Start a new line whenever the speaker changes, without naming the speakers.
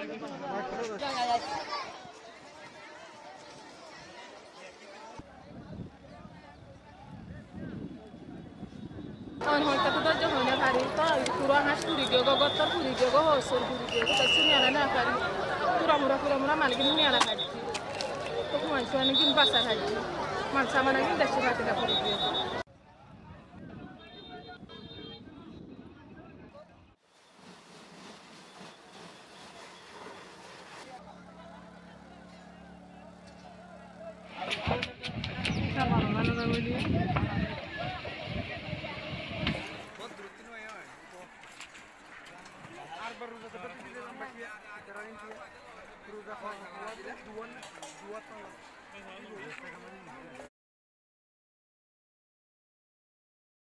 Onhoita kutoja honya kari to kurang has kuri jogo gotor kuri jogo hosur kuri jogo tasuni ana na kari kura mura malgin ni ana kari to kuma chuan gin pasar haji man sama na gin dashira ta kuri jogo